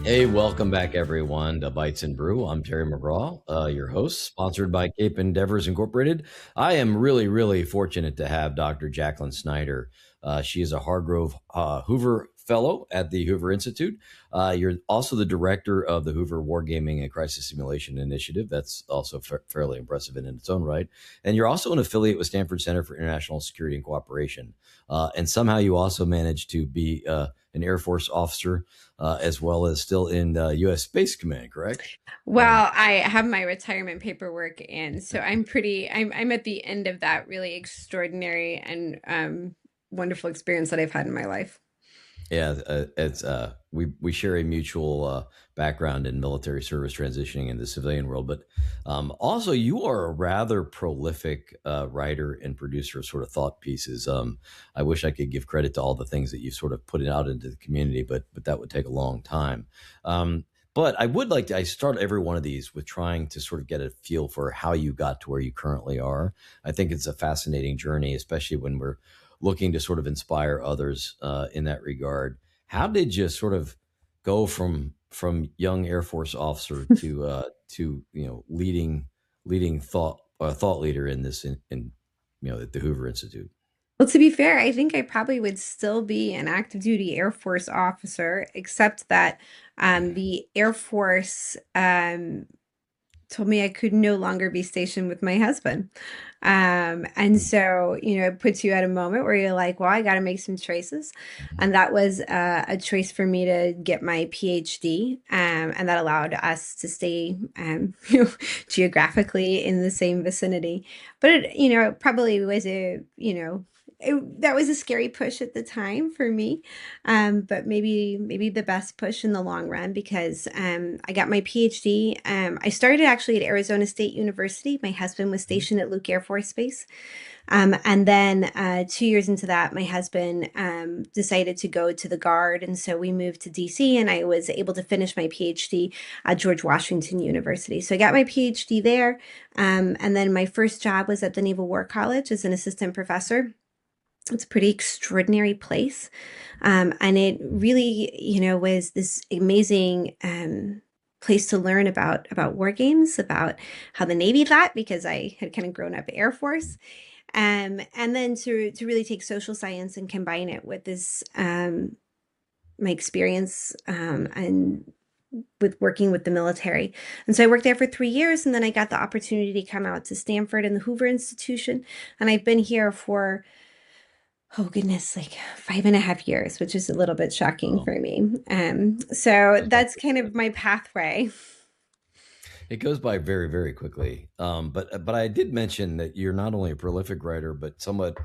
Hey, welcome back, everyone, to Bites and Brew. I'm Terry McGraw, your host, sponsored by Cape Endeavors Incorporated. I am really, really fortunate to have Dr. Jacquelyn Schneider. She is a Hargrove Hoover Fellow at the Hoover Institute. You're also the director of the Hoover Wargaming and Crisis Simulation Initiative. That's also fairly impressive in its own right. And you're also an affiliate with Stanford Center for International Security and Cooperation. And somehow you also managed to be an Air Force officer as well as still in U.S. Space Command, correct? Well, I have my retirement paperwork in, so I'm at the end of that really extraordinary and wonderful experience that I've had in my life. Yeah, it's we share a mutual background in military service transitioning in the civilian world, but also you are a rather prolific writer and producer of sort of thought pieces. I wish I could give credit to all the things that you've sort of put out into the community, but that would take a long time. But I would like to. I start every one of these with trying to sort of get a feel for how you got to where you currently are. I think it's a fascinating journey, especially when we're looking to sort of inspire others in that regard. How did you sort of go from young Air Force officer to leading thought leader in this in at the Hoover Institute? Well, to be fair, I think I probably would still be an active duty Air Force officer, except that the Air Force told me I could no longer be stationed with my husband. And so, it puts you at a moment where you're like, well, I got to make some choices. And that was a choice for me to get my PhD. And that allowed us to stay, geographically in the same vicinity. But it probably was that was a scary push at the time for me, but maybe the best push in the long run because I got my PhD. I started actually at Arizona State University. My husband was stationed at Luke Air Force Base. And then 2 years into that, my husband decided to go to the Guard. And so we moved to DC and I was able to finish my PhD at George Washington University. So I got my PhD there. And then my first job was at the Naval War College as an assistant professor. It's a pretty extraordinary place. And it really, was this amazing place to learn about war games, about how the Navy thought, because I had kind of grown up Air Force. And then to really take social science and combine it with this my experience and with working with the military. And so I worked there for 3 years, and then I got the opportunity to come out to Stanford and the Hoover Institution. And I've been here for oh goodness, like 5.5 years, which is a little bit shocking Oh, for me. So goes by that's kind of my pathway. it goes by very, very quickly. But I did mention that you're not only a prolific writer, but somewhat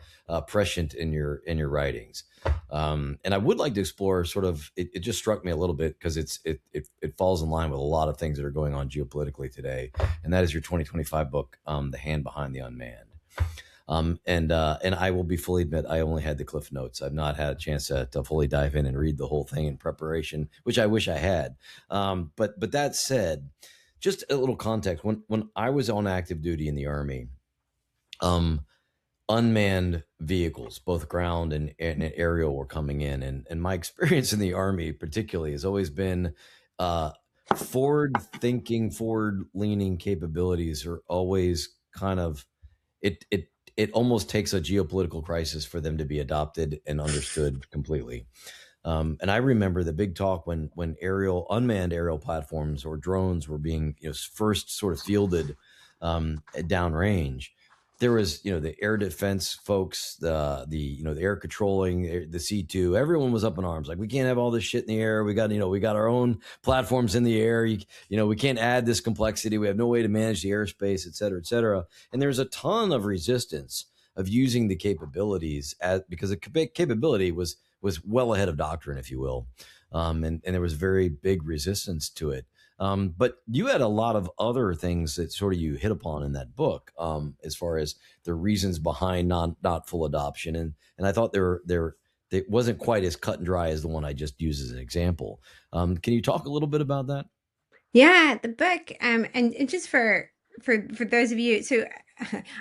prescient in your writings. And I would like to explore sort of. It just struck me a little bit because it falls in line with a lot of things that are going on geopolitically today, and that is your 2025 book, The Hand Behind the Unmanned. And I will be fully admit I only had the cliff notes. I've not had a chance to fully dive in and read the whole thing in preparation, which I wish I had. But that said, just a little context. When I was on active duty in the Army, um, unmanned vehicles, both ground and aerial, were coming in, and my experience in the Army, particularly, has always been uh, forward thinking, forward leaning capabilities are always kind of it almost takes a geopolitical crisis for them to be adopted and understood completely. And I remember the big talk when unmanned aerial platforms or drones were being first sort of fielded downrange. There was the air defense folks, the air controlling, the C2. Everyone was up in arms, like we can't have all this shit in the air. We got our own platforms in the air. We can't add this complexity. We have no way to manage the airspace, et cetera, et cetera. And there's a ton of resistance of using the capabilities because the capability was well ahead of doctrine, if you will. And there was very big resistance to it. But you had a lot of other things that sort of you hit upon in that book, as far as the reasons behind not full adoption, and I thought there it wasn't quite as cut and dry as the one I just used as an example. Can you talk a little bit about that? Yeah, the book, and just for those of you, so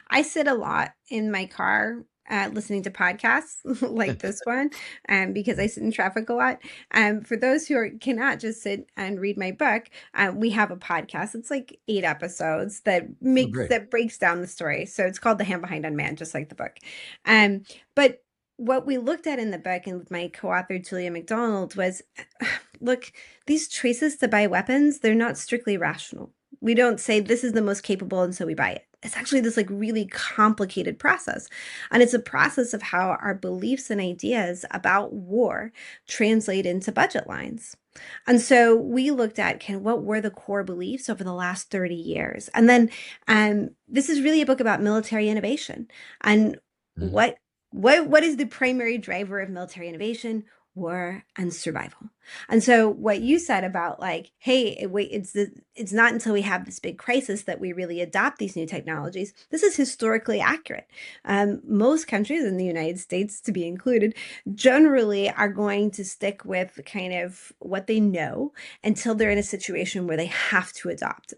I sit a lot in my car listening to podcasts like this one, because I sit in traffic a lot. For those who cannot just sit and read my book, we have a podcast. It's like 8 episodes Oh, great. that breaks down the story. So it's called The Hand Behind Unmanned, just like the book. But what we looked at in the book and with my co-author Julia Macdonald was, look, these choices to buy weapons, they're not strictly rational. We don't say this is the most capable and so we buy it. It's actually this like really complicated process. And it's a process of how our beliefs and ideas about war translate into budget lines. And so we looked at what were the core beliefs over the last 30 years. And then this is really a book about military innovation and Mhm. what is the primary driver of military innovation? War and survival. And so what you said about like, hey, wait, it's not until we have this big crisis that we really adopt these new technologies. This is historically accurate. Most countries, in the United States to be included, generally are going to stick with kind of what they know until they're in a situation where they have to adopt.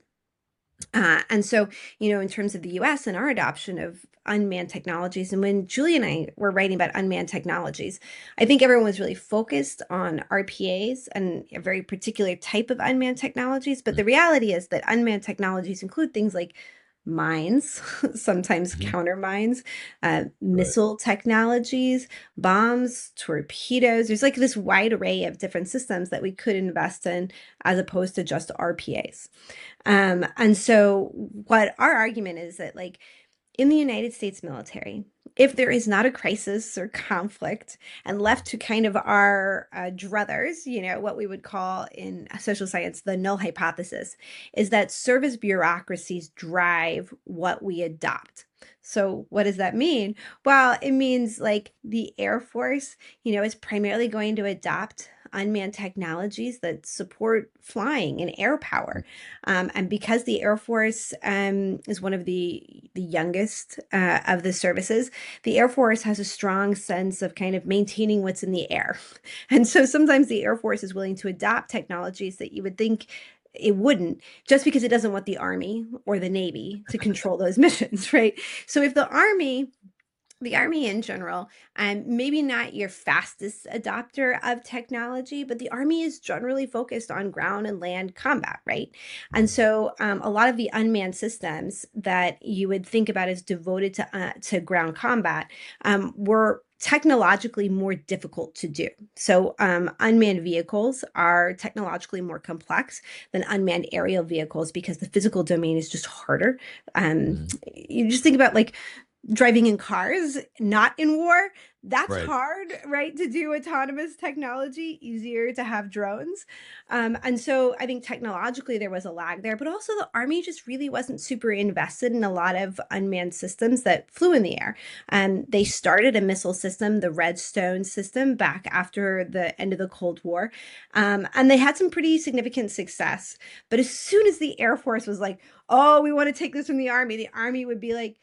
And so, in terms of the US and our adoption of unmanned technologies, and when Julie and I were writing about unmanned technologies, I think everyone was really focused on RPAs and a very particular type of unmanned technologies. But the reality is that unmanned technologies include things like mines, sometimes Mhm. counter mines, Right. missile technologies, bombs, torpedoes. There's like this wide array of different systems that we could invest in as opposed to just RPAs. And so what our argument is that like in the United States military, if there is not a crisis or conflict and left to kind of our druthers, what we would call in social science the null hypothesis, is that service bureaucracies drive what we adopt. So what does that mean? Well, it means like the Air Force, is primarily going to adopt unmanned technologies that support flying and air power. And because the Air Force is one of the youngest of the services, the Air Force has a strong sense of kind of maintaining what's in the air. And so sometimes the Air Force is willing to adopt technologies that you would think it wouldn't, just because it doesn't want the Army or the Navy to control those missions, right? So if the Army in general, maybe not your fastest adopter of technology, but the Army is generally focused on ground and land combat, right? And so a lot of the unmanned systems that you would think about as devoted to ground combat were technologically more difficult to do. So unmanned vehicles are technologically more complex than unmanned aerial vehicles because the physical domain is just harder. Mhm. You just think about like driving in cars, not in war. That's Right. hard, right? To do autonomous technology, easier to have drones. And so I think technologically there was a lag there, but also the Army just really wasn't super invested in a lot of unmanned systems that flew in the air. They started a missile system, the Redstone system, back after the end of the Cold War. And they had some pretty significant success. But as soon as the Air Force was like, oh, we want to take this from the Army would be like,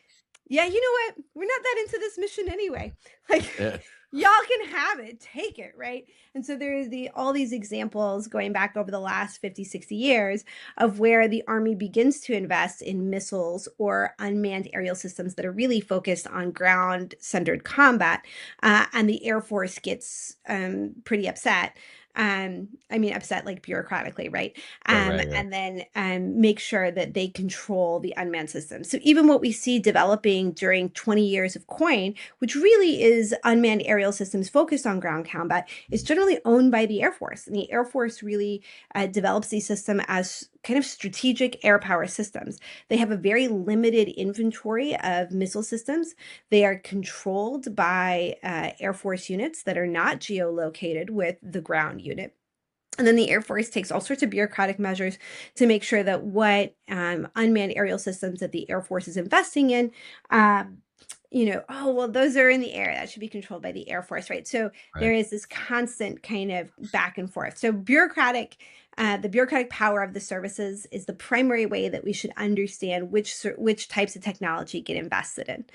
yeah, you know what? We're not that into this mission anyway. Like, Yeah. y'all can have it, take it, right? And so there is all these examples going back over the last 50, 60 years of where the Army begins to invest in missiles or unmanned aerial systems that are really focused on ground-centered combat. And the Air Force gets pretty upset. I mean, upset like bureaucratically, right? Right. Yeah. And then make sure that they control the unmanned system. So even what we see developing during 20 years of COIN, which really is unmanned aerial systems focused on ground combat, is generally owned by the Air Force. And the Air Force really develops these systems as kind of strategic air power systems. They have a very limited inventory of missile systems. They are controlled by Air Force units that are not geolocated with the ground unit. And then the Air Force takes all sorts of bureaucratic measures to make sure that what unmanned aerial systems that the Air Force is investing in, oh, well, those are in the air. That should be controlled by the Air Force, right? So there Right. is this constant kind of back and forth. So the bureaucratic power of the services is the primary way that we should understand which types of technology get invested in.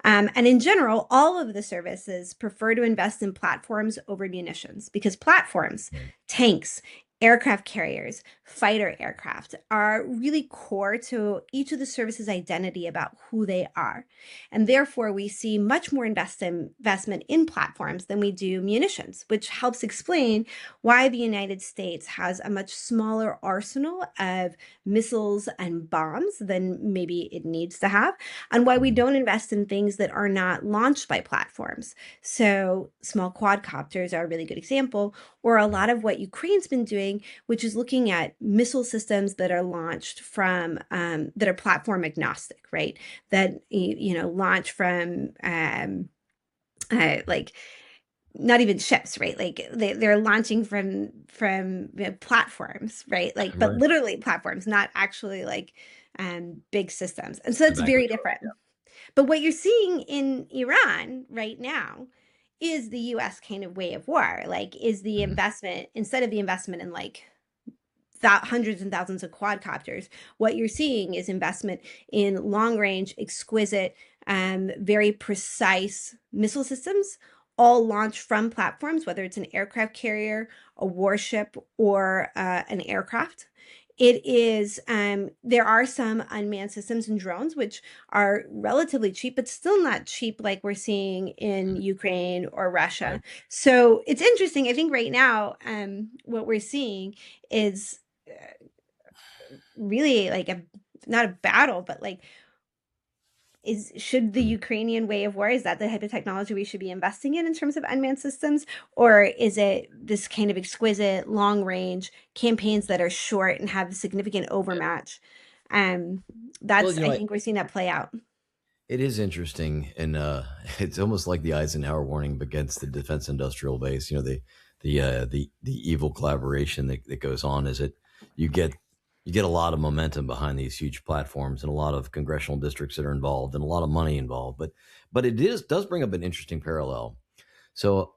And in general, all of the services prefer to invest in platforms over munitions because platforms, Right. tanks, aircraft carriers, fighter aircraft are really core to each of the services' identity about who they are. And therefore, we see much more investment in platforms than we do munitions, which helps explain why the United States has a much smaller arsenal of missiles and bombs than maybe it needs to have, and why we don't invest in things that are not launched by platforms. So, small quadcopters are a really good example, or a lot of what Ukraine's been doing, which is looking at missile systems that are launched from that are platform agnostic, right? That launch from like not even ships, right? Like they're launching from platforms, right? Like, but Right. literally platforms, not actually like big systems. And so it's Tobacco very truck. different. But what you're seeing in Iran right now is the US kind of way of war. Like, is the Mhm. investment, instead of the investment in like hundreds and thousands of quadcopters, what you're seeing is investment in long range, exquisite, very precise missile systems, all launched from platforms, whether it's an aircraft carrier, a warship, or an aircraft. It is, there are some unmanned systems and drones, which are relatively cheap, but still not cheap like we're seeing in Ukraine or Right. Russia. So it's interesting. I think right now, what we're seeing is really like a not a battle, but like should the Mhm. Ukrainian way of war, is that the type of technology we should be investing in terms of unmanned systems? Or is it this kind of exquisite long range campaigns that are short and have significant overmatch? Um, Well, that's, I think we're seeing that play out. it is interesting, and it's almost like the Eisenhower warning against the defense industrial base. The evil collaboration that goes on is that you get you get a lot of momentum behind these huge platforms and a lot of congressional districts that are involved and a lot of money involved. But it does bring up an interesting parallel. So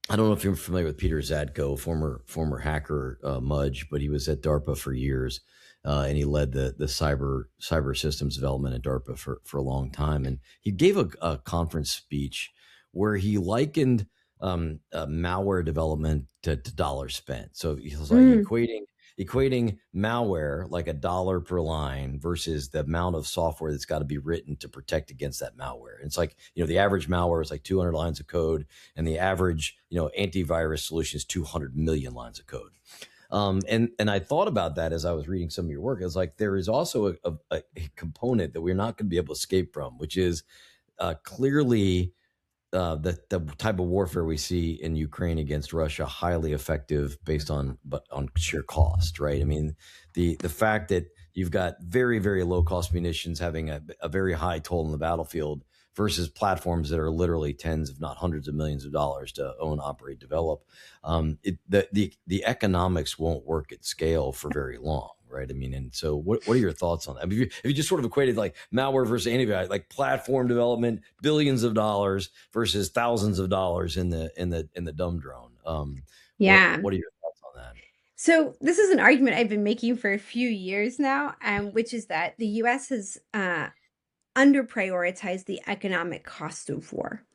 I don't know if you're familiar with Peter Zadko, former hacker, Mudge, but he was at DARPA for years, and he led the cyber systems development at DARPA for a long time. And he gave a conference speech where he likened malware development to dollars spent. So he was like Mm, equating malware like a dollar per line versus the amount of software that's got to be written to protect against that malware. And it's like, the average malware is like 200 lines of code, and the average, antivirus solution is 200 million lines of code. And I thought about that as I was reading some of your work. It's like there is also a component that we're not going to be able to escape from, which is clearly the type of warfare we see in Ukraine against Russia highly effective based on sheer cost, right? I mean, the fact that you've got very very low cost munitions having a very high toll in the battlefield versus platforms that are literally tens, if not hundreds of millions of dollars to own, operate, develop. The economics won't work at scale for very long, right? I mean, and so what are your thoughts on that? I mean, if you just sort of equated like malware versus antivirus, like platform development, billions of dollars versus thousands of dollars in the dumb drone. yeah. What are your thoughts on that? So this is an argument I've been making for a few years now, which is that the US has under prioritized the economic cost of war,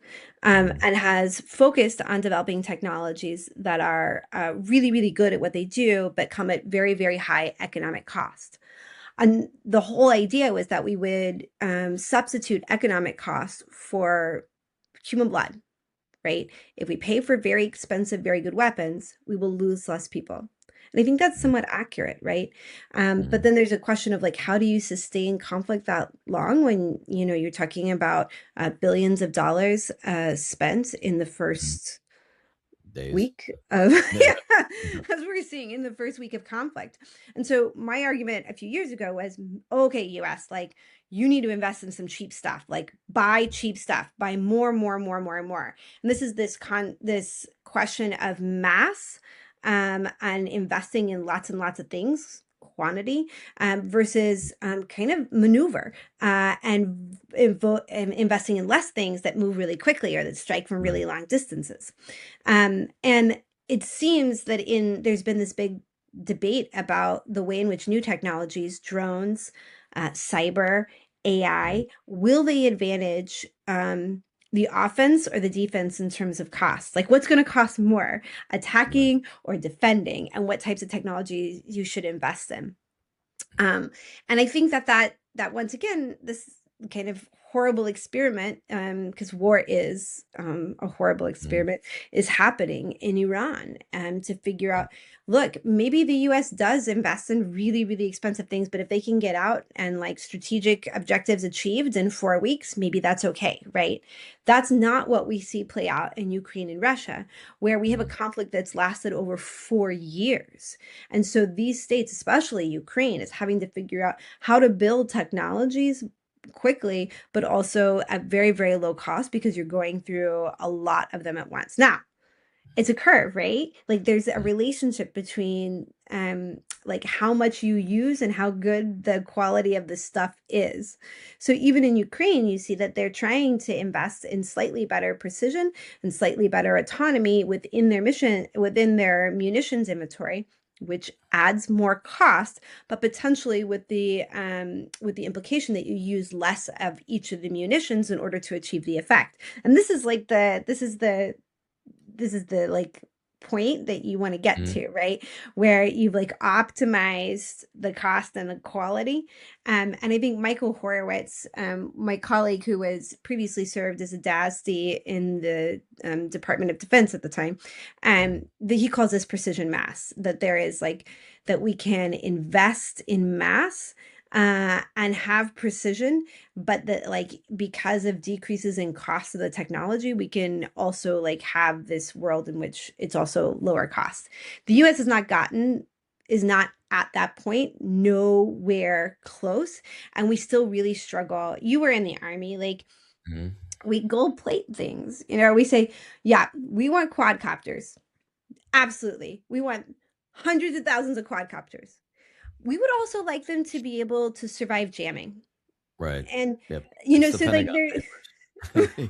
Mhm. and has focused on developing technologies that are really, really good at what they do, but come at very, very high economic cost. And the whole idea was that we would substitute economic costs for human blood, right? If we pay for very expensive, very good weapons, we will lose less people. And I think that's Mhm. somewhat accurate, right? But Mhm. then there's a question of like, how do you sustain conflict that long when you're talking about billions of dollars spent in the Mhm. first Days. week of Yeah. yeah, as we're seeing in the first week of conflict. And so my argument a few years ago was, okay, US, like you need to invest in some cheap stuff, like buy cheap stuff, buy more, more, more, more, and more. And this is this question of mass, and investing in lots and lots of things, quantity, versus kind of maneuver, and investing in less things that move really quickly or that strike from Right. really long distances. And it seems that there's been this big debate about the way in which new technologies, drones, cyber, Mhm. AI, will they advantage the offense or the defense in terms of cost. Like what's going to cost more, Right. attacking or defending, and what types of technology you should invest in. Um, and I think that once again, this kind of horrible experiment, because war is a horrible Mhm. experiment, is happening in Iran, to figure out, look, maybe the U.S. does invest in really, really expensive things, but if they can get out and like strategic objectives achieved in 4 weeks, maybe that's okay, right? That's not what we see play out in Ukraine and Russia, where we have a Mhm. conflict that's lasted over 4 years. And so these states, especially Ukraine, is having to figure out how to build technologies quickly, but also at very, very low cost because you're going through a lot of them at once. Now, it's a curve, right? Like there's a relationship between like how much you use and how good the quality of the stuff is. So even in Ukraine, you see that they're trying to invest in slightly better precision and slightly better autonomy within their munitions inventory, which adds more cost, but potentially with the implication that you use less of each of the munitions in order to achieve the effect. And this is the like point that you want to get Mhm. to, right? Where you've like optimized the cost and the quality. And I think Michael Horowitz, my colleague who was previously served as a DASD in the Department of Defense at the time, he calls this precision mass, that there is like that we can invest in mass and have precision, but that like because of decreases in cost of the technology, we can also like have this world in which it's also lower cost. The US is not at that point, nowhere close, and we still really struggle. You were in the army, like Mhm. we gold plate things, we say, yeah, we want quadcopters, absolutely, we want hundreds of thousands of quadcopters. We would also like them to be able to survive jamming. Right. And Yep. It's the so like Pentagon there Papers.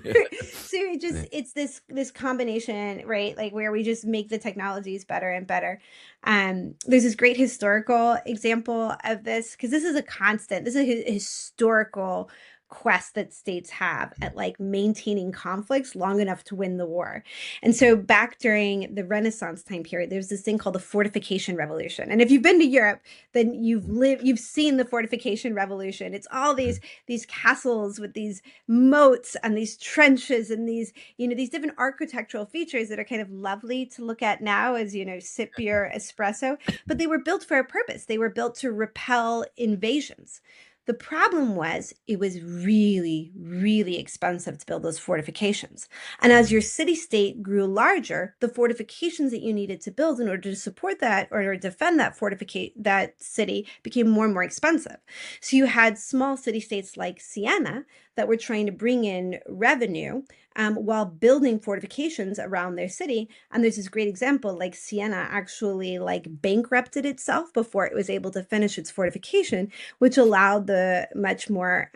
Yeah. so it just Yeah. it's this combination, right? Like where we just make the technologies better and better. There's this great historical example of this, because this is a constant, this is a historical quest that states have at like maintaining conflicts long enough to win the war. And so back during the Renaissance time period, there's this thing called the fortification revolution. And if you've been to Europe, then you've seen the fortification revolution. It's all Mhm. these castles with these moats and these trenches and these these different architectural features that are kind of lovely to look at now as sip your espresso, but they were built for a purpose. They were built to repel invasions. The problem was it was really, really expensive to build those fortifications. And as your Mhm. city state grew larger, the fortifications that you needed to build in order to support that or defend that city became more and more expensive. So you had small city states like Siena that were trying to bring in revenue while building fortifications around their city. And there's this great example, like Siena actually like bankrupted itself before it was able to finish its fortification, which allowed the much more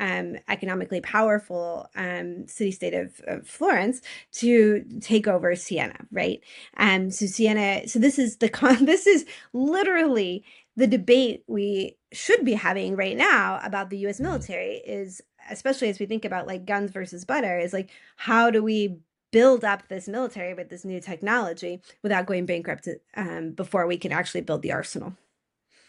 economically powerful city state of Florence to take over Siena, right? So Siena, so this is this is literally the debate we should be having right now about the US Mhm. military, is especially as we think about like guns versus butter, is like how do we build up this military with this new technology without going bankrupt before we can actually build the arsenal.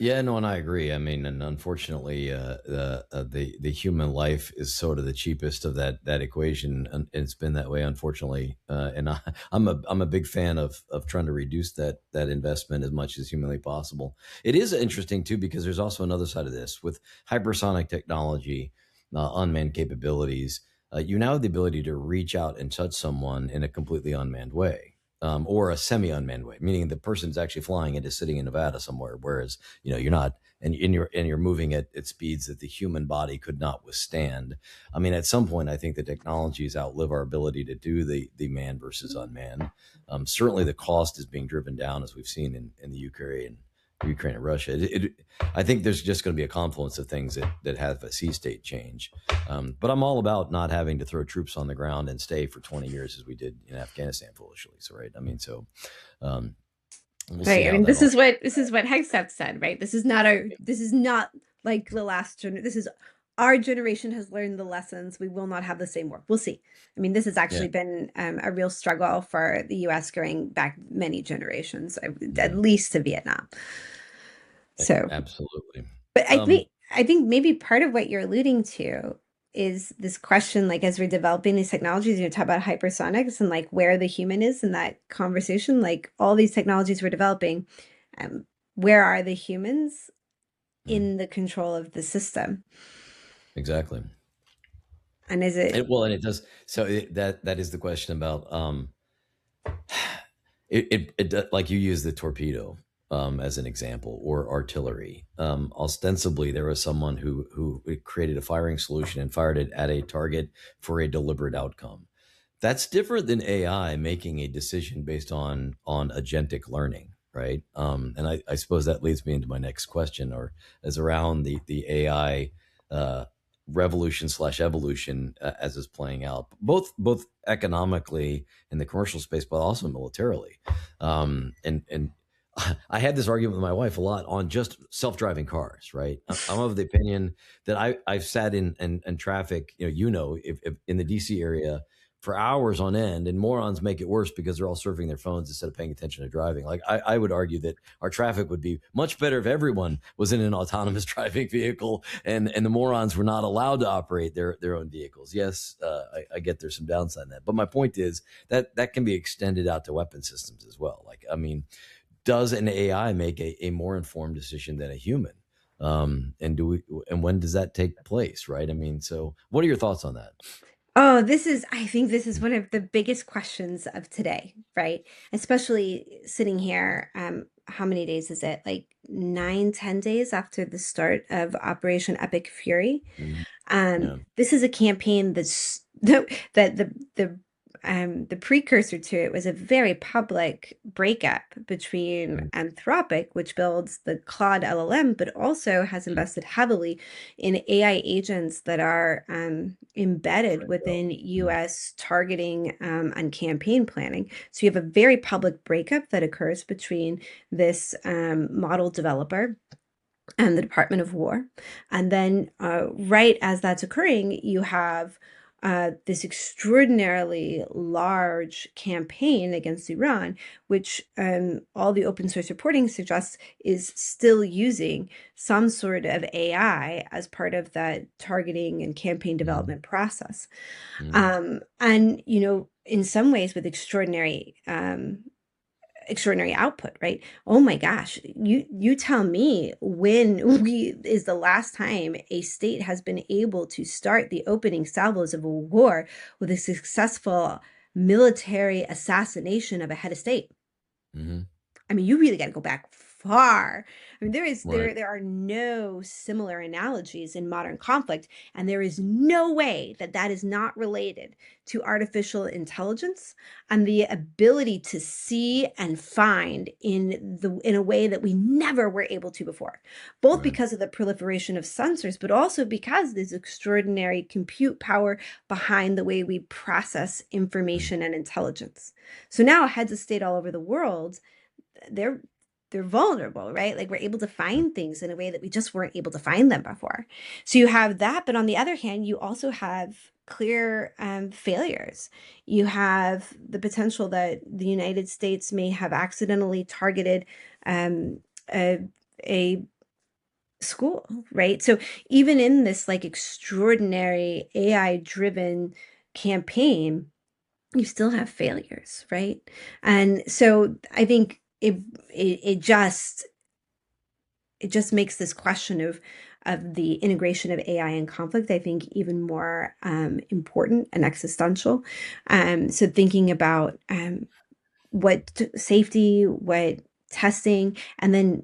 Yeah, no, and I agree. I mean, and unfortunately, the human life is sort of the cheapest of that equation, and it's been that way, unfortunately. And I'm a big fan of trying to reduce that investment as much as humanly possible. It is interesting too because there's also another side of this with hypersonic technology, unmanned capabilities. You now have the ability to reach out and touch someone in a completely unmanned way. Or a semi-unmanned way, meaning the person's actually flying and is sitting in Nevada somewhere, whereas you're not, and you're moving at speeds that the human body could not withstand. I mean, at some point I think the technologies outlive our ability to do the man versus unmanned. Certainly the cost is being driven down, as we've seen in the Ukraine and Russia. I think there's just going to be a confluence of things that have a sea state change. But I'm all about not having to throw troops on the ground and stay for 20 years as we did in Afghanistan foolishly. So, right. I mean, so um, we'll see Right. I how mean, that all. this is what Hegseth said, right? This is not like the last this is our generation has learned the lessons. We will not have the same war. We'll see. I mean, this has Yeah. actually been a real struggle for the US going back many generations, at Mhm. least to Vietnam. So, Absolutely. but Um, I think maybe part of what you're alluding to is this question, like as we're developing these technologies, you talk about hypersonics and like where the human is in that conversation, like all these technologies we're developing, um, where are the humans mm, in the control of the system? exactly. And is it, And it does. So that is the question about like you use the torpedo as an example, or artillery. Ostensibly, there was someone who created a firing solution and fired it at a target for a deliberate outcome. That's different than AI making a decision based on agentic learning, right? And I suppose that leads me into my next question, or is around the AI uh, revolution slash evolution as it's playing out, both economically in the commercial space, but also militarily. And I had this argument with my wife a lot on just self-driving cars, right? I'm of the opinion that I've sat in traffic, if in the DC area for hours on end, and morons make it worse because they're all surfing their phones instead of paying attention to driving. Like I would argue that our traffic would be much better if everyone was in an autonomous driving vehicle, and the morons were not allowed to operate their own vehicles. Yes, I get there's some downside in that, but my point is that can be extended out to weapon systems as well. Like, I mean, does an AI make a more informed decision than a human? And when does that take place? Right. I mean, so what are your thoughts on that? oh, I think this is one of the biggest questions of today, right? Especially sitting here, how many days is it? Like 9, 10 days after the start of Operation Epic Fury. Mhm. Yeah. This is a campaign that's that the precursor to it was a very public breakup between Mhm. Anthropic, which builds the Claude LLM, but also has invested heavily in AI agents that are embedded within Mhm. US targeting and campaign planning. So you have a very public breakup that occurs between this model developer and the Department of War. And then, right as that's occurring, you have this extraordinarily large campaign against Iran, which all the open source reporting suggests is still using some sort of AI as part of that targeting and campaign Mhm. development process. Mhm. And, in some ways with extraordinary output, right? Oh my gosh, you tell me when we is the last time a state has been able to start the opening salvos of a war with a successful military assassination of a head of state. Mhm. I mean, you really got to go back far. I mean, Right. there are no similar analogies in modern conflict, and there is no way that that is not related to artificial intelligence and the ability to see and find in a way that we never were able to before, both Right. because of the proliferation of sensors, but also because there's extraordinary compute power behind the way we process Mhm. information and intelligence. So now heads of state all over the world, they're they're vulnerable, right? Like we're able to find things in a way that we just weren't able to find them before. So you have that, but on the other hand, you also have clear failures. You have the potential that the United States may have accidentally targeted um, a, a school, right? So even in this like extraordinary AI driven campaign, you still have failures, right? And so I think it just makes this question of the integration of AI and conflict, I think, even more important and existential. So thinking about safety, what testing, and then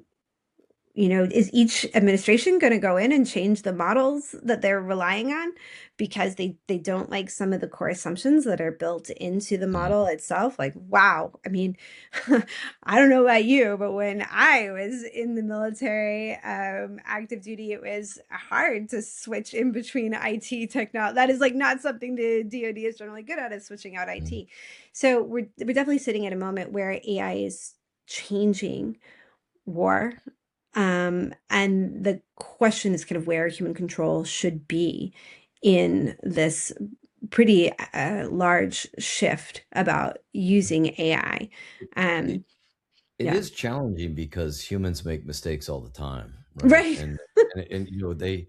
is each administration going to go in and change the models that they're relying on because they don't like some of the core assumptions that are built into the Mhm. model itself? Like, wow. I mean, I don't know about you, but when I was in the military, active duty, it was hard to switch in between IT technology. That is like not something the DoD is generally good at, is switching out Mhm. IT. So we're definitely sitting at a moment where AI is changing war And the question is kind of where human control should be in this pretty large shift about using AI. It, Um, it yeah. is challenging because humans make mistakes all the time, right? Right. And they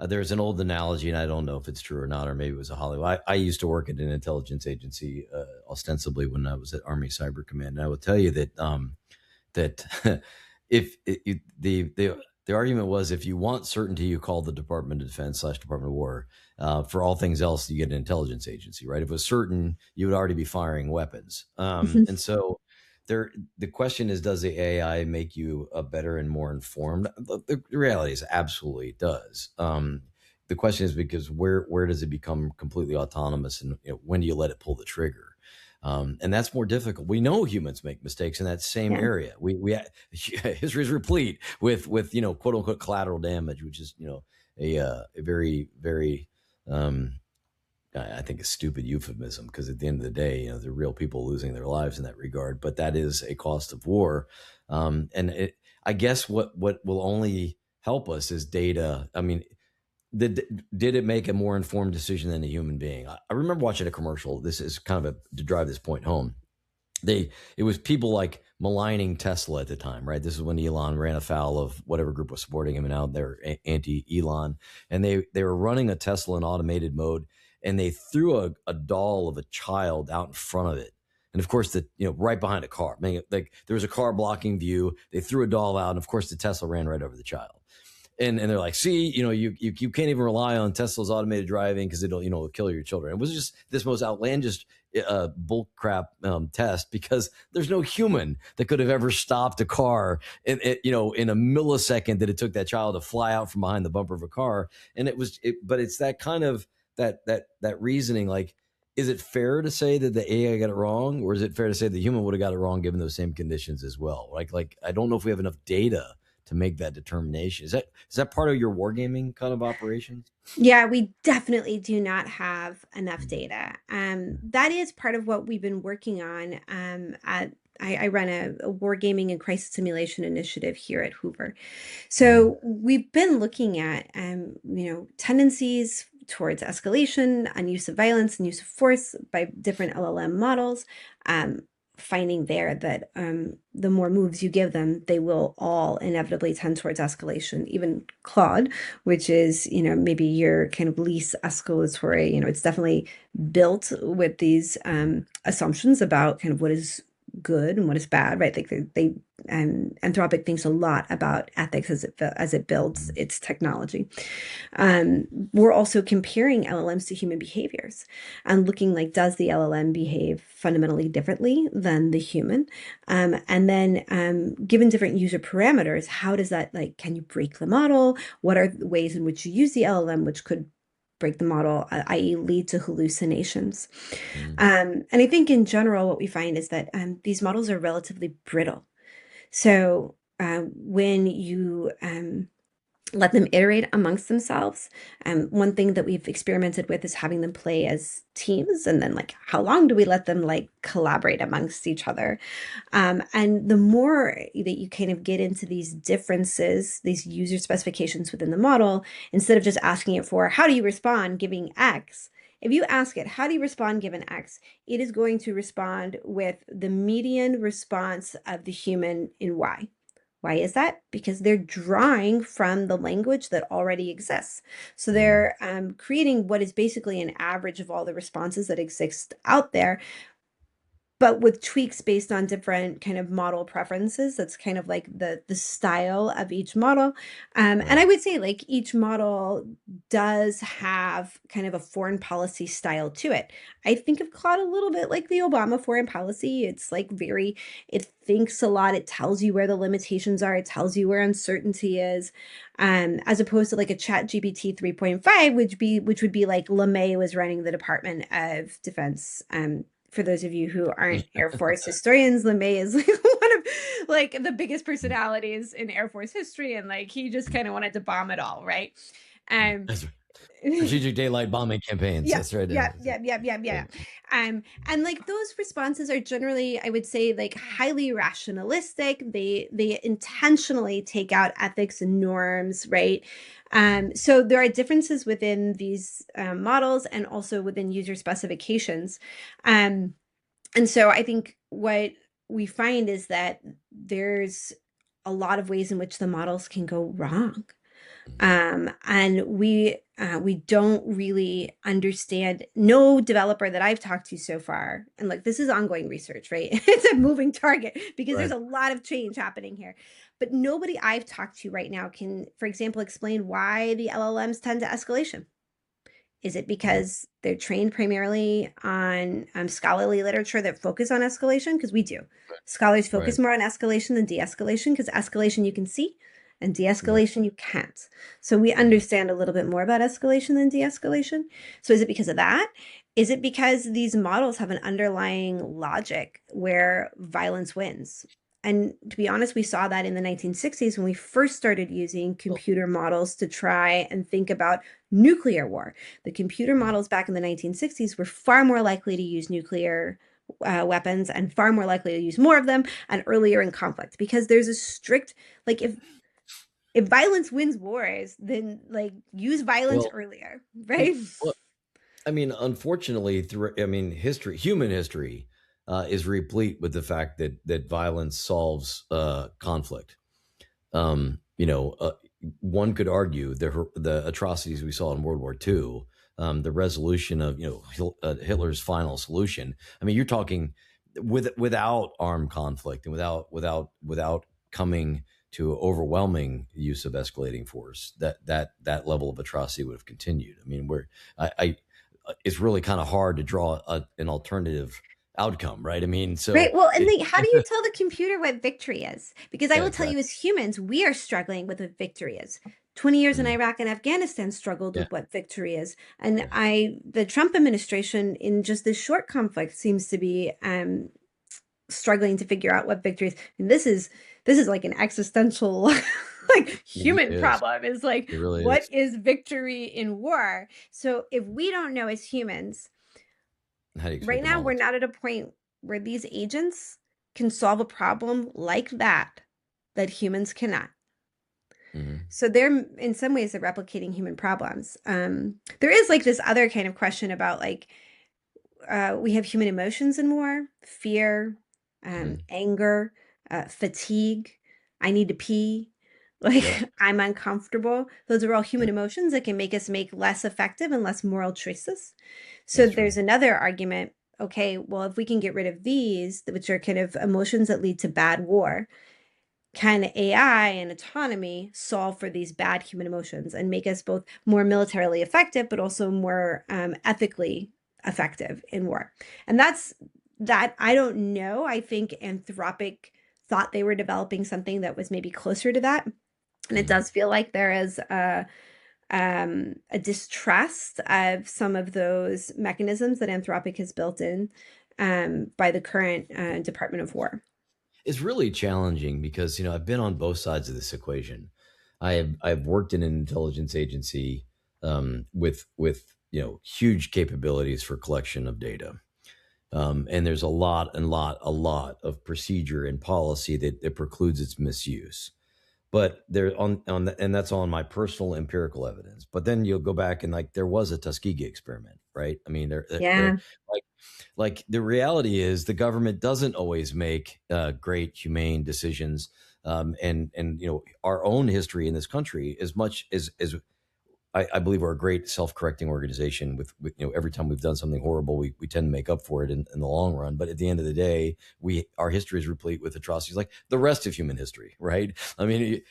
there's an old analogy, and I don't know if it's true or not, or maybe it was a Hollywood. I used to work at an intelligence agency, ostensibly when I was at Army Cyber Command, and I will tell you that that if the argument was if you want certainty, you call the Department of Defense / Department of War. For all things else, you get an intelligence agency, right? If it was certain, you would already be firing weapons. And so there, the question is, does the AI make you a better and more informed? The reality is, absolutely, it does. The question is because where does it become completely autonomous, and when do you let it pull the trigger? And that's more difficult. We know humans make mistakes in that same Yeah. area. We history is replete with quote unquote collateral damage, which is a very um, I think a stupid euphemism, because at the end of the day, there are real people losing their lives in that regard. But that is a cost of war, I guess what will only help us is data. I mean, did it make a more informed decision than a human being? I remember watching a commercial. This is kind of to drive this point home. It was people like maligning Tesla at the time, right? This is when Elon ran afoul of whatever group was supporting him, and now they're anti Elon, and they were running a Tesla in automated mode, and they threw a doll of a child out in front of it. And of course, right behind a car. I mean, like there was a car blocking view. They threw a doll out, and of course, the Tesla ran right over the child. And they're like, see, you can't even rely on Tesla's automated driving because it'll kill your children. It was just this most outlandish bull crap test, because there's no human that could have ever stopped a car in a millisecond that it took that child to fly out from behind the bumper of a car. And but it's that kind of that reasoning, like, is it fair to say that the AI got it wrong, or is it fair to say the human would have got it wrong given those same conditions as well? Like I don't know if we have enough data to make that determination. Is that part of your wargaming kind of operations? Yeah, we definitely do not have enough data. That is part of what we've been working on. I run a wargaming and crisis simulation initiative here at Hoover. Mm-hmm. So we've been looking at, tendencies towards escalation and use of violence and use of force by different LLM models. Um, Finding there that the more moves you give them, they will all inevitably tend towards escalation. Even Claude, which is, maybe your kind of least escalatory, it's definitely built with these assumptions about kind of what is good and what is bad, right? Like they Anthropic thinks a lot about ethics as it builds its technology. We're also comparing LLMs to human behaviors and looking like, does the LLM behave fundamentally differently than the human? And then given different user parameters, how does that, like, can you break the model? What are the ways in which you use the LLM, which could break the model, i.e. lead to hallucinations? Mm-hmm. And I think in general, what we find is that these models are relatively brittle. So when you let them iterate amongst themselves. One thing that we've experimented with is having them play as teams, and then like how long do we let them like collaborate amongst each other? And the more that you kind of get into these differences, these user specifications within the model, instead of just asking it for how do you respond giving X, if you ask it, how do you respond given X, it is going to respond with the median response of the human in Y. Why is that? Because they're drawing from the language that already exists. So they're creating what is basically an average of all the responses that exist out there, but with tweaks based on different kind of model preferences. That's kind of like the style of each model. And Right. I would say like each model does have kind of a foreign policy style to it. I think of Claude a little bit like the Obama foreign policy. It's like it thinks a lot. It tells you where the limitations are. It tells you where uncertainty is. As opposed to like a Chat GPT 3.5, which would be like LeMay was running the Department of Defense. For those of you who aren't Air Force historians, LeMay is like one of like the biggest personalities in Air Force history, and like he just kind of wanted to bomb it all, right? Um, That's right. Strategic daylight bombing campaigns. Yeah, That's right. yeah, yeah, yeah, yeah, yeah. And like those responses are generally, I would say, like highly rationalistic. They intentionally take out ethics and norms, right? So there are differences within these models and also within user specifications. Um, and so I think what we find is that there's a lot of ways in which the models can go wrong. And we don't really understand. No developer that I've talked to so far, and like this is ongoing research, right? It's a moving target because there's Right. a lot of change happening here. But nobody I've talked to right now can, for example, explain why the LLMs tend to escalation. Is it Mhm. because they're trained primarily on scholarly literature that focus on escalation? Because we do. Scholars Right. focus more on escalation than de-escalation because escalation you can see and Right. de-escalation you can't. So we Mhm. understand a little bit more about escalation than de-escalation. So is it because of that? Is it because these models have an underlying logic where violence wins? And to be honest, we saw that in the 1960s when we first started using Well, computer models to try and think about nuclear war. The computer mhm. models back in the 1960s were far more likely to use nuclear weapons and far more likely to use more of them and earlier in conflict because there's a strict, like if violence wins wars, then like use violence Well, earlier, I right? well, I mean, unfortunately, through history, human history, is replete with the fact that violence solves conflict. One could argue the atrocities we saw in World War II, the resolution of Hitler's final solution. I mean, you're talking without armed conflict and without coming to overwhelming use of escalating force. That level of atrocity would have continued. I mean, I it's really kind of hard to draw an alternative outcome, right? I mean, Right. so Well, and how do you tell the computer what victory is? Because I yeah, will tell you, exactly. as humans, we are struggling with what victory is. 20 years in Mhm. Iraq and Afghanistan struggled Yeah, with what victory is. And yeah. the Trump administration in just this short conflict seems to be struggling to figure out what victory is. And this is like an existential like It really human is. problem is like It really what is. is victory in war? So if we don't know as humans, How do you expect right the now we're models? not at a point where these agents can solve a problem like that humans cannot. Mhm. So they're in some ways they're replicating human problems. There is like this other kind of question about like we have human emotions in war, fear, Mhm. anger, fatigue. I need to pee. Yep. Like I'm uncomfortable. Those are all human Yep. emotions that can make us make less effective and less moral choices. So That's true. there's another argument. Okay, well, if we can get rid of these, which are kind of emotions that lead to bad war, can AI and autonomy solve for these bad human emotions and make us both more militarily effective, but also more ethically effective in war? And that's that. I don't know. I think Anthropic thought they were developing something that was maybe closer to that. And it Mhm. does feel like there is a distrust of some of those mechanisms that Anthropic has built in by the current Department of War. It's really challenging because I've been on both sides of this equation. I've worked in an intelligence agency with huge capabilities for collection of data. And there's a lot of procedure and policy that precludes its misuse. But there on the, and that's on my personal empirical evidence. But then you'll go back and like there was a Tuskegee experiment, right? I mean, there Yeah. like the reality is the government doesn't always make great humane decisions. And our own history in this country, as much as I believe we're a great self-correcting organization. With every time we've done something horrible, we tend to make up for it in the long run. But at the end of the day, our history is replete with atrocities, like the rest of human history, right? I mean,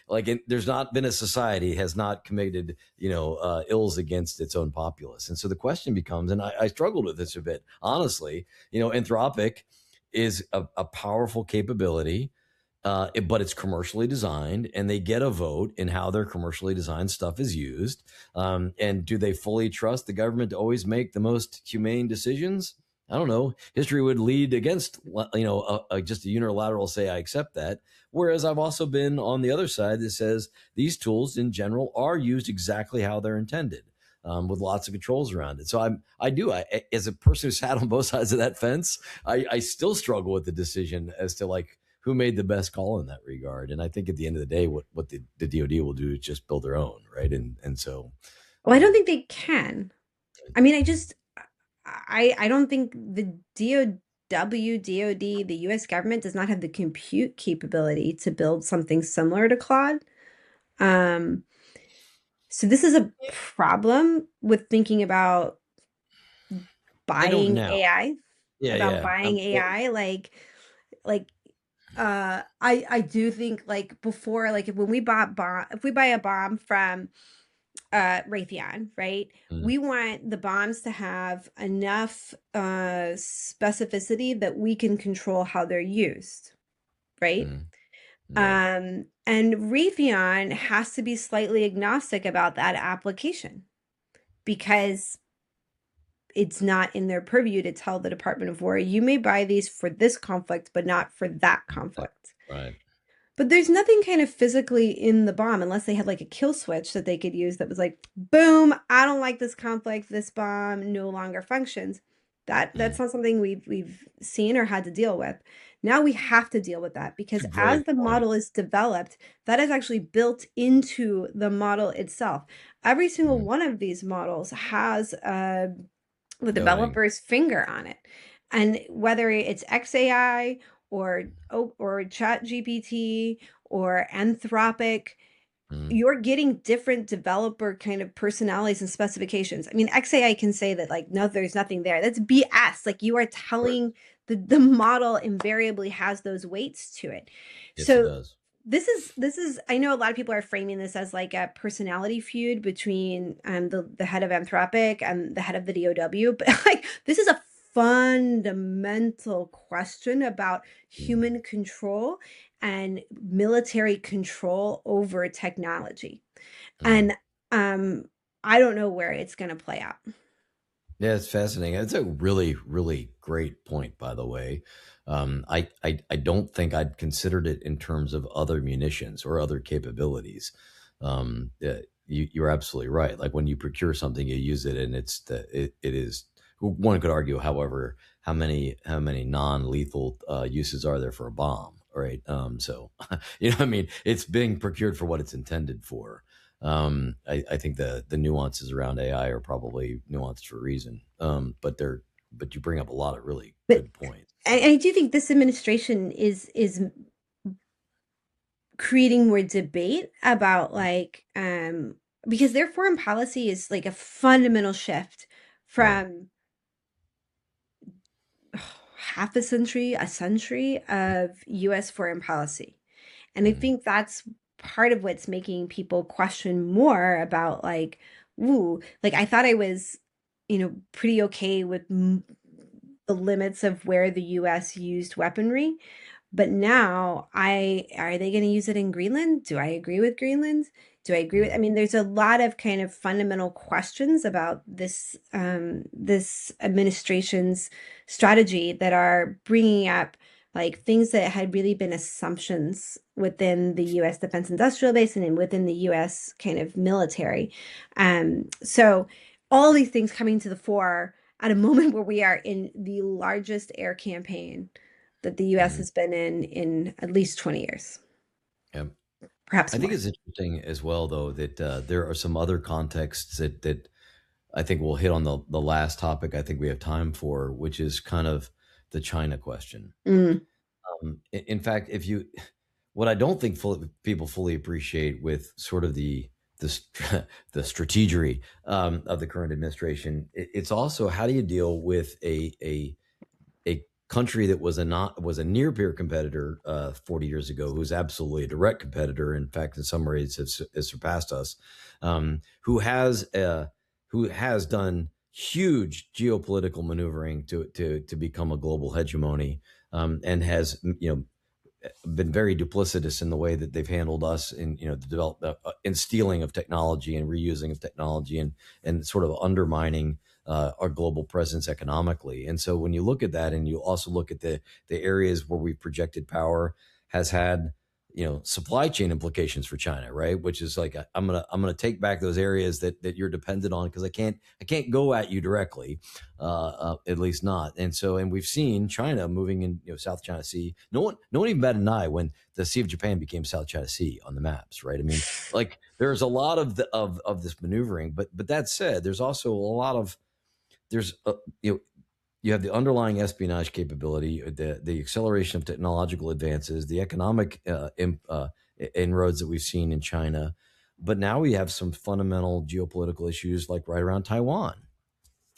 there's not been a society has not committed ills against its own populace, and so the question becomes, and I struggled with this a bit, honestly. Anthropic is a powerful capability, but it's commercially designed, and they get a vote in how their commercially designed stuff is used. And do they fully trust the government to always make the most humane decisions? I don't know. History would lead against, just a unilateral say, I accept that. Whereas I've also been on the other side that says these tools in general are used exactly how they're intended. with lots of controls around it. So I as a person who sat on both sides of that fence, I still struggle with the decision as to like who made the best call in that regard. And I think at the end of the day, what the DoD will do is just build their own, right? And so, Well, I don't um, think they can. I mean, I don't think the DoD, the US government does not have the compute capability to build something similar to Claude. Um, so this is a problem with thinking about they don't buying now. AI, Yeah, about yeah. buying Well, AI, like I do think like before, like if we buy a bomb from Raytheon, right? mm, We want the bombs to have enough specificity that we can control how they're used, right? mm, right. And Raytheon has to be slightly agnostic about that application because it's not in their purview to tell the Department of War, you may buy these for this conflict, but not for that conflict. Right. But there's nothing kind of physically in the bomb unless they had like a kill switch that they could use that was like, boom, I don't like this conflict, this bomb no longer functions. That's Mm. not something we've seen or had to deal with. Now we have to deal with that It's because a great as the point. model is developed, that is actually built into the model itself. Every single Mm. one of these models has the Knowing. developer's finger on it. And whether it's XAI or Chat GPT or Anthropic, Mm. you're getting different developer kind of personalities and specifications. I mean, XAI can say that like, no, there's nothing there. That's BS. Like you are Right. telling the model invariably has those weights to it. Yes, it So does. this is I know a lot of people are framing this as like a personality feud between the head of Anthropic and the head of the DOW, but like this is a fundamental question about Mm. human control and military control over technology. Mm. And um I don't know where it's going to play out. Yeah, it's fascinating. It's a really, really great point, by the way. I don't think I'd considered it in terms of other munitions or other capabilities. You're absolutely right. Like when you procure something, you use it, and it is. One could argue, however, how many non-lethal uses are there for a bomb, right? So, I mean, it's being procured for what it's intended for. I think the nuances around AI are probably nuanced for a reason. But you bring up a lot of really But good points. I do think this administration is creating more debate about like because their foreign policy is like a fundamental shift Right. from half a century of US foreign policy. And I Mm, think that's part of what's making people question more about like, ooh, like I thought I was, pretty okay with the limits of where the US used weaponry. But now I are they going to use it in Greenland? Do I agree with Greenland? Do I agree with mm, I mean there's a lot of kind of fundamental questions about this administration's strategy that are bringing up like things that had really been assumptions within the US defense industrial base and within the US kind of military. So all these things coming to the fore at a moment where we are in the largest air campaign that the US mm. has been in at least 20 years, Yeah. perhaps I think more. it's interesting as well, though, that there are some other contexts that I think we'll hit on the last topic I think we have time for, which is kind of the China question. Mm, In fact, if you, what I don't think people fully appreciate with sort of the strategery of the current administration, it's also how do you deal with a country that was a near peer competitor 40 years ago, who's absolutely a direct competitor. In fact, in some ways, has surpassed us. Who has done huge geopolitical maneuvering to become a global hegemony, and has been very duplicitous in the way that they've handled us in the develop in stealing of technology and reusing of technology and sort of undermining our global presence economically. And so when you look at that, and you also look at the areas where we've projected power, has had supply chain implications for China, right? Which is like, I'm gonna take back those areas that you're dependent on, because I can't go at you directly, at least not. And we've seen China moving in, South China Sea. No one even batted an eye when the Sea of Japan became South China Sea on the maps, right? I mean, like, there's a lot of this maneuvering, but that said, there's also a lot of there's you know you have the underlying espionage capability, the acceleration of technological advances, the economic inroads that we've seen in China, but now we have some fundamental geopolitical issues, like right around Taiwan.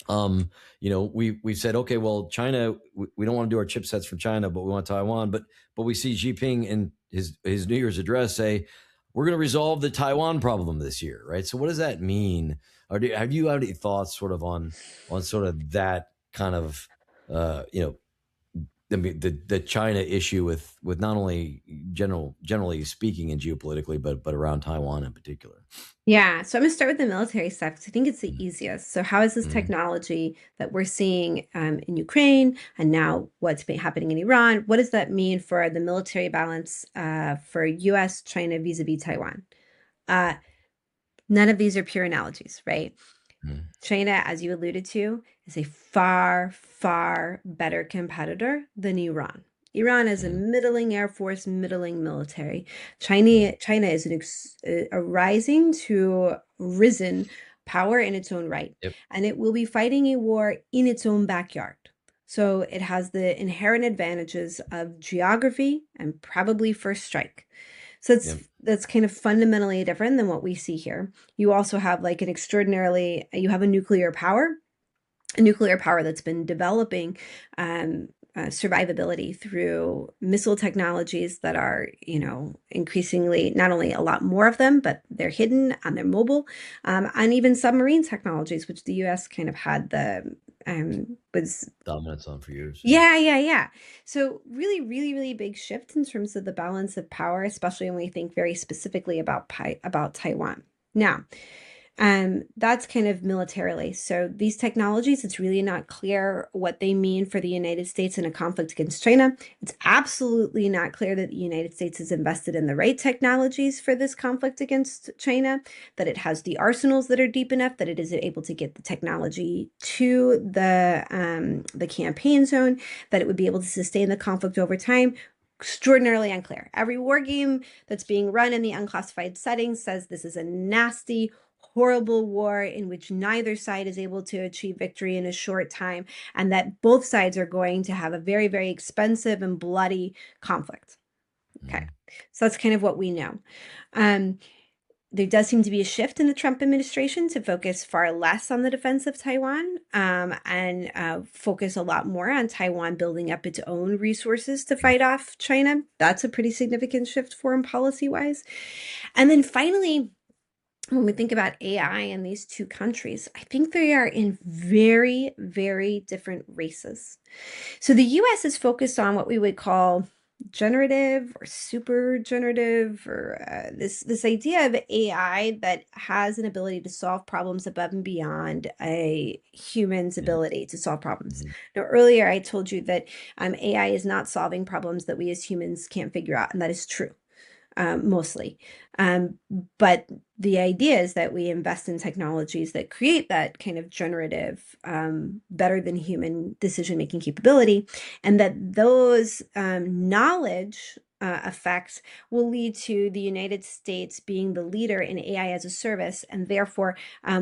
We said, okay, well, China, we don't want to do our chipsets from China, but we want Taiwan. But we see Xi Jinping in his New Year's address say, we're going to resolve the Taiwan problem this year, right? So what does that mean? Or have you had any thoughts sort of on sort of that kind of uh, you know the China issue with not only generally speaking and geopolitically, but around Taiwan in particular? Yeah, so I'm gonna start with the military stuff because I think it's the Mm-hmm. easiest. So, how is this technology that we're seeing in Ukraine and now what's been happening in Iran? What does that mean for the military balance for U.S. China vis-a-vis Taiwan? Uh, None of these are pure analogies, right? Mm-hmm. China, as you alluded to, is a far, far better competitor than Iran. Iran is a Mm-hmm. middling air force, middling military. Mm-hmm. China is a rising to risen power in its own right, Yep. and it will be fighting a war in its own backyard. So it has the inherent advantages of geography and probably first strike. So Yep. that's kind of fundamentally different than what we see here. You also have like you have a nuclear power that's been developing survivability through missile technologies that are, increasingly not only a lot more of them, but they're hidden and they're mobile, and even submarine technologies, which the U.S. kind of had was Dominance on for years. Yeah. yeah, yeah, yeah. So really, really, really big shift in terms of the balance of power, especially when we think very specifically about Taiwan. Now, that's kind of militarily. So these technologies, it's really not clear what they mean for the United States in a conflict against China. It's absolutely not clear that the United States is invested in the right technologies for this conflict against China, that it has the arsenals that are deep enough, that it is able to get the technology to the campaign zone, that it would be able to sustain the conflict over time. Extraordinarily unclear. Every war game that's being run in the unclassified settings says this is a nasty, horrible war in which neither side is able to achieve victory in a short time, and that both sides are going to have a very, very expensive and bloody conflict. Okay, Mm-hmm. so that's kind of what we know. Um, there does seem to be a shift in the Trump administration to focus far less on the defense of Taiwan, and focus a lot more on Taiwan building up its own resources to fight off China. That's a pretty significant shift foreign policy wise. And then finally, when we think about AI in these two countries, I think they are in very, very different races. So the US is focused on what we would call generative or super generative, or this idea of AI that has an ability to solve problems above and beyond a human's Yeah. ability to solve problems. Mm-hmm. Now, earlier I told you that AI is not solving problems that we as humans can't figure out, and that is true, mostly. Um, but the idea is that we invest in technologies that create that kind of generative, better than human decision making capability, and that those knowledge effects will lead to the United States being the leader in AI as a service, and therefore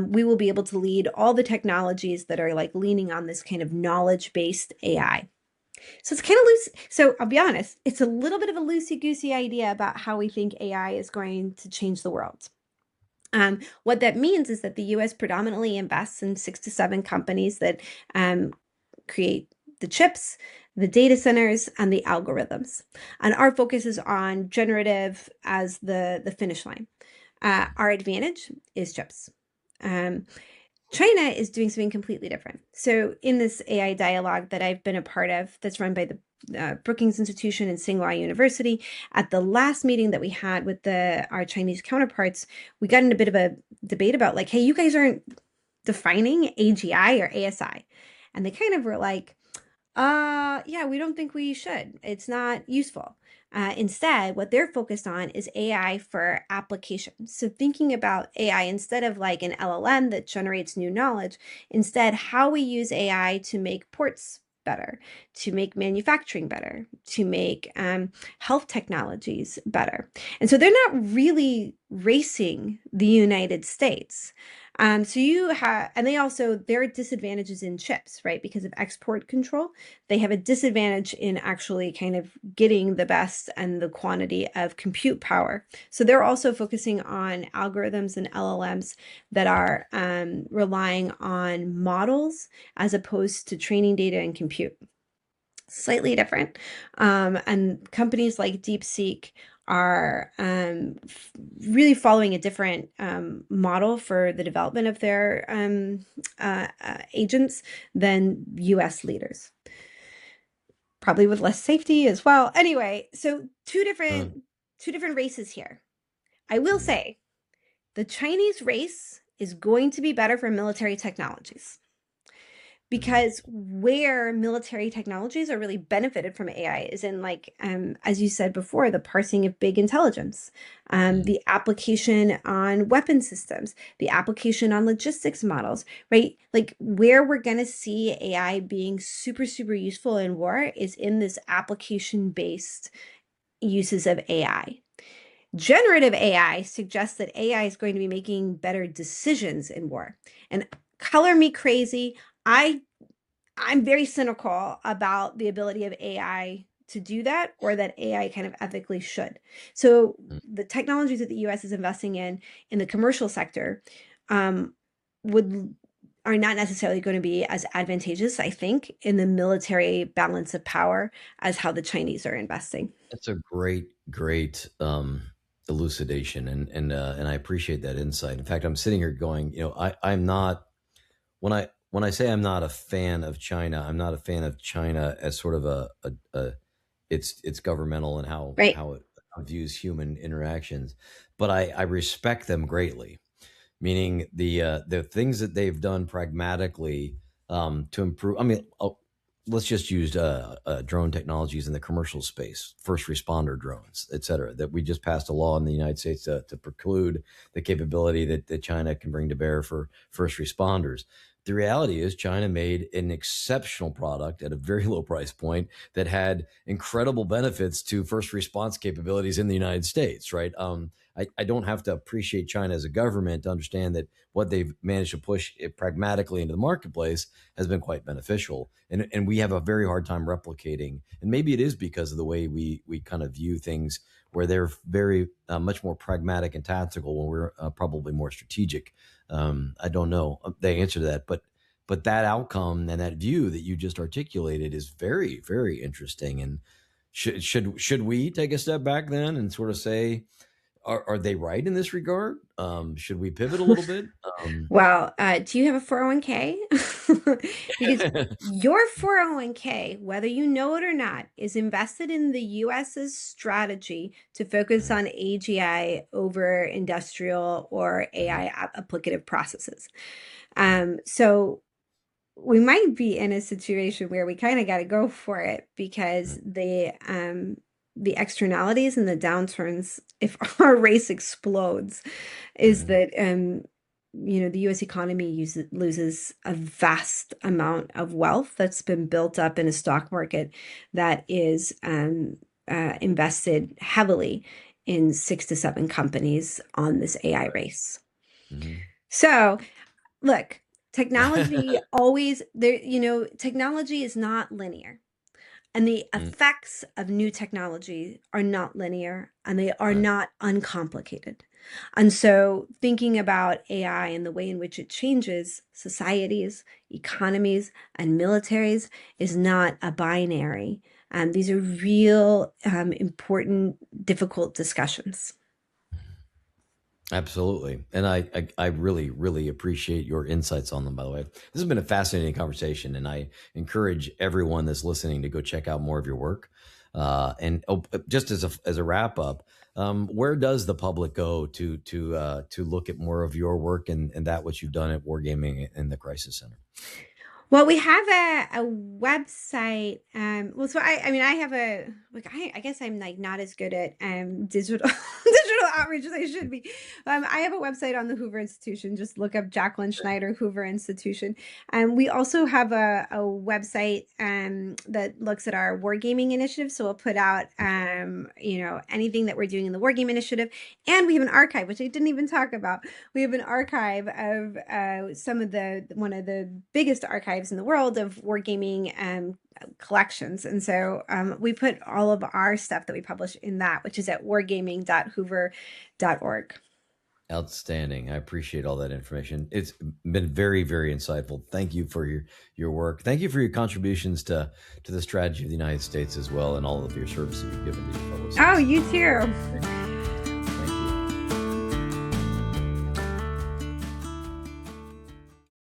we will be able to lead all the technologies that are like leaning on this kind of knowledge based AI. So it's kind of loose. So I'll be honest, it's a little bit of a loosey goosey idea about how we think AI is going to change the world. What that means is that the US predominantly invests in 6 to 7 companies that create the chips, the data centers, and the algorithms. And our focus is on generative as the finish line. Our advantage is chips. Um, China is doing something completely different. So, in this AI dialogue that I've been a part of, that's run by the Brookings Institution and Tsinghua University, at the last meeting that we had with our Chinese counterparts, we got in a bit of a debate about like, hey, you guys aren't defining AGI or ASI, and they kind of were like, Yeah, we don't think we should. It's not useful. Instead, what they're focused on is AI for applications. So, thinking about AI instead of like an LLM that generates new knowledge, instead, how we use AI to make ports better, to make manufacturing better, to make health technologies better. And so, they're not really racing the United States. So you have, and they also, there are disadvantages in chips, right? Because of export control, they have a disadvantage in actually kind of getting the best and the quantity of compute power. So they're also focusing on algorithms and LLMs that are relying on models as opposed to training data and compute. Slightly different. And companies like DeepSeek are really following a different model for the development of their agents than US leaders, probably with less safety as well. Anyway, so Uh, two different races here. I will mhm, say the Chinese race is going to be better for military technologies mhm, because where military technologies are really benefited from AI is in like as you said before, the parsing of big intelligence, mhm. the application on weapon systems, the application on logistics models, right? Like where we're going to see AI being super useful in war is in this application based uses of AI. Generative AI suggests that AI is going to be making better decisions in war. And color me crazy, I I'm very cynical about the ability of AI to do that, or that AI kind of ethically should. So Mm. the technologies that the US is investing in the commercial sector um, would are not necessarily going to be as advantageous, I think, in the military balance of power as how the Chinese are investing. That's a great elucidation, and I appreciate that insight. In fact, I'm sitting here going, I'm not when I say I'm not a fan of China, I'm not a fan of China as sort of a it's governmental and Right. how it views human interactions, but I respect them greatly. Meaning the things that they've done pragmatically to improve. I mean, let's just use drone technologies in the commercial space, first responder drones, et cetera. That we just passed a law in the United States to preclude the capability that China can bring to bear for first responders. The reality is, China made an exceptional product at a very low price point that had incredible benefits to first response capabilities in the United States, right? I don't have to appreciate China as a government to understand that what they've managed to push it pragmatically into the marketplace has been quite beneficial. And we have a very hard time replicating. And maybe it is because of the way we kind of view things, where they're very much more pragmatic and tactical, when we're probably more strategic. I don't know the answer to that, but that outcome and that view that you just articulated is very interesting. And should we take a step back then and sort of say, are they right in this regard? Should we pivot a little bit? Well, do you have a 401k? Because your 401k, whether you know it or not, is invested in the US's strategy to focus on AGI over industrial or AI applicative processes. So we might be in a situation where we kind of got to go for it because the externalities and the downturns, if our race explodes, is Mhm. that the US economy loses a vast amount of wealth that's been built up in a stock market that is invested heavily in 6 to 7 companies on this AI race. Mhm. So look, technology always there, technology is not linear. And the Mm, effects of new technology are not linear and they are right. not uncomplicated. And so, thinking about AI and the way in which it changes societies, economies, and militaries is not a binary. These are real, important, difficult discussions. Absolutely. And I really appreciate your insights on them, by the way. This has been a fascinating conversation, and I encourage everyone that's listening to go check out more of your work. Just as a wrap up, where does the public go to look at more of your work and that what you've done at Wargaming and the Crisis Center? Well, we have a website. Well, so I mean, I have a like I guess I'm like not as good at digital digital outreach as I should be. I have a website on the Hoover Institution. Just look up Jacquelyn Schneider Hoover Institution. We also have a website that looks at our wargaming initiative. So we'll put out anything that we're doing in the wargame initiative, and we have an archive, which I didn't even talk about. We have an archive of one of the biggest archives in the world of wargaming collections. And so we put all of our stuff that we publish in that, which is at wargaming.hoover.org. Outstanding. I appreciate all that information. It's been very, very insightful. Thank you for your work. Thank you for your contributions to the strategy of the United States as well, and all of your services you've given to your fellow Oh, citizens. you too.